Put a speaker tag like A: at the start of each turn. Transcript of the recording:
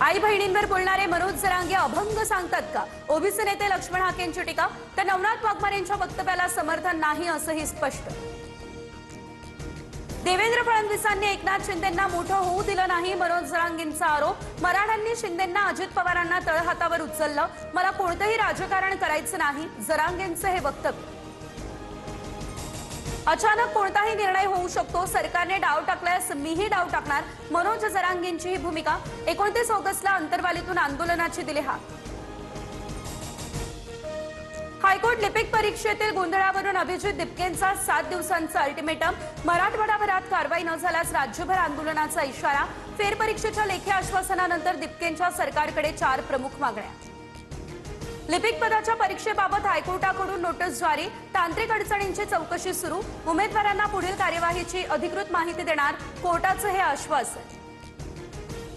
A: आई बहिणींवर बोलणारे मनोज जरांगे अभंग सांगतात का? ओबीसी नेते लक्ष्मण हाकेंची टीका, तर नवनाथ वाघमारेंच्या वक्तव्याला समर्थन नाही असंही स्पष्ट। देवेंद्र फडणवीसांनी एकनाथ शिंदेंना मोठं होऊ दिलं नाही, मनोज जरांगेंचा आरोप। मराठ्यांनी शिंदेंना अजित पवारांना तळहातावर उचललं, मला कोणतंही राजकारण करायचं नाही, जरांगेंचं हे वक्तव्य। अचानक कोणताही निर्णय होऊ शकतो, सरकारने डाव टाकल्यास मीही डाव टाकणार, मनोज जरांगेंची ही भूमिका। 29 ऑगस्टला अंतरवालीतून आंदोलनाची दिली हाक। हायकोर्ट लिपिक परीक्षेतील गोंधळावरून अभिजित दिपकेंचा 7 दिवसांचा अल्टिमेटम। मराठवाडाभरात कारवाई न झाल्यास राज्यभर आंदोलनाचा इशारा। फेरपरीक्षेच्या लेखी आश्वासनानंतर दिपकेंच्या सरकारकडे 4 प्रमुख मागण्या। लिपिक पदाच्या परीक्षेबाबत हायकोर्टाकडून नोटीस जारी, तांत्रिक अडचणींची चौकशी सुरू, उमेदवारांना पुढील कार्यवाहीची अधिकृत माहिती देणार, कोर्टाचं हे आश्वासन।